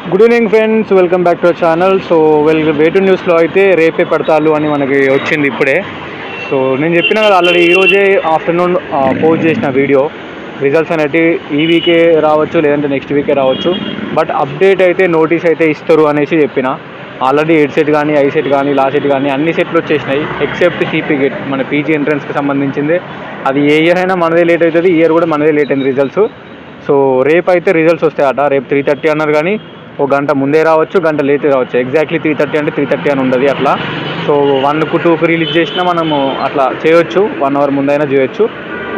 Good evening friends, welcome back to our channel. So వేటు న్యూస్లో అయితే రేపే పడతాలు అని మనకి వచ్చింది ఇప్పుడే. సో నేను చెప్పిన కదా ఆల్రెడీ ఈరోజే ఆఫ్టర్నూన్ పోస్ట్ చేసిన వీడియో. రిజల్ట్స్ అనేవి ఈ వీకే రావచ్చు, లేదంటే నెక్స్ట్ వీకే రావచ్చు. బట్ అప్డేట్ అయితే నోటీస్ అయితే ఇస్తారు అనేసి చెప్పిన. ఆల్రెడీ ఎడ్ సెట్ కానీ, ఐ సెట్ కానీ, లా సెట్ కానీ అన్ని సెట్లు వచ్చేసినాయి ఎక్సెప్ట్ సిపీ గేట్, మన పీజీ ఎంట్రన్స్కి సంబంధించింది. అది ఏ ఇయర్ అయినా మనదే లేట్ అవుతుంది, ఈ ఇయర్ కూడా మనదే లేట్ అయింది రిజల్ట్స్. సో రేపు అయితే రిజల్ట్స్ వస్తాయట. రేపు 3:30 అన్నారు, కానీ ఒక గంట ముందే రావచ్చు, గంట లేట్ రావచ్చు. ఎగ్జాక్ట్లీ 3:30 అంటే 3:30 అని ఉండదు అట్లా. సో 1కు 2కు రిలీజ్ చేసినా మనము అట్లా చేయొచ్చు, 1 అవర్ ముందైనా చేయొచ్చు.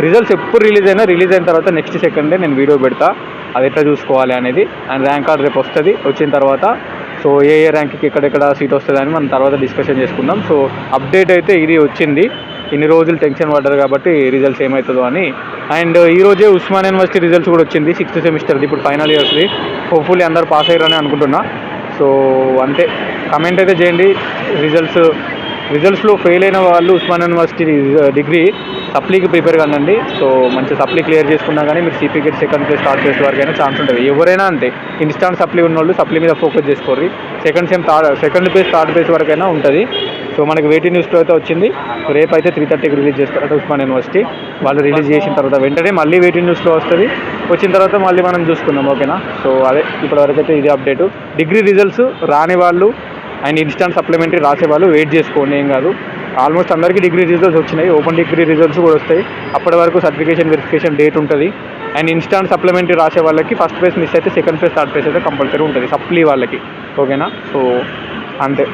రిజల్ట్స్ ఎప్పుడు రిలీజ్ అయిన తర్వాత నెక్స్ట్ సెకండే నేను వీడియో పెడతా, అది ఎట్లా చూసుకోవాలి అనేది. అండ్ ర్యాంక్ కార్డ్ రేపు వస్తుంది. వచ్చిన తర్వాత సో ఏ ర్యాంక్కి ఎక్కడెక్కడ సీట్ వస్తుంది అని మనం తర్వాత డిస్కషన్ చేసుకుందాం. సో అప్డేట్ అయితే ఇది వచ్చింది. ఇన్ని రోజులు టెన్షన్ పడ్డారు కాబట్టి రిజల్ట్స్ ఏమవుతుందో అని. అండ్ ఈరోజే ఉస్మాన్ యూనివర్సిటీ రిజల్ట్స్ కూడా వచ్చింది, 6th సెమిస్టర్ది, ఇప్పుడు ఫైనల్ ఇయర్స్ది. హోప్ఫుల్లీ అందరూ పాస్ అయ్యారని అనుకుంటున్నా. సో అంతే, కమెంట్ అయితే చేయండి. రిజల్ట్స్లో ఫెయిల్ అయిన వాళ్ళు ఉస్మాన్ యూనివర్సిటీ డిగ్రీ సప్లీకి ప్రిపేర్ కానండి. సో మంచి సప్లీ క్లియర్ చేసుకున్నా కానీ మీరు CPGET second place third place వరకు అయినా ఛాన్స్ ఉంటుంది. ఎవరైనా అంతే, ఇన్స్టాంట్ సప్లీ ఉన్న వాళ్ళు సప్లీ మీద ఫోకస్ చేసుకోర్రి. సెకండ్ ప్లేస్ థర్డ్ ప్లేస్ వరకైనా ఉంటుంది. సో మనకి వెయిటింగ్ న్యూస్లో అయితే వచ్చింది, రేపు అయితే 3:30కి రిలీజ్ చేస్తారట ఉస్మాన్ యూనివర్సిటీ. వాళ్ళు రిలీజ్ చేసిన తర్వాత వెంటనే మళ్ళీ వెయిటింగ్ న్యూస్లో వస్తుంది. వచ్చిన తర్వాత మళ్ళీ మనం చూసుకుందాం, ఓకేనా. సో అదే ఇప్పటివరకు అయితే ఇది అప్డేటు. డిగ్రీ రిజల్ట్స్ రాని వాళ్ళు అండ్ ఇన్స్టాంట్ సప్లిమెంటరీ రాసేవాళ్ళు వెయిట్ చేసుకోండి, ఏం కాదు. ఆల్మోస్ట్ అందరికీ డిగ్రీ రిజల్ట్స్ వచ్చినాయి, ఓపెన్ డిగ్రీ రిజల్ట్స్ కూడా వస్తాయి. అప్పటి వరకు సర్టిఫికేషన్ వెరిఫికేషన్ డేట్ ఉంటుంది. అండ్ ఇన్స్టాంట్ సప్లిమెంటరీ రాసే వాళ్ళకి ఫస్ట్ ప్లేస్ మిస్ అయితే సెకండ్ ప్లేస్ థర్డ్ ప్లేస్ అయితే కంపల్సరీ ఉంటుంది సప్లీ వాళ్ళకి, ఓకేనా. సో అంతే.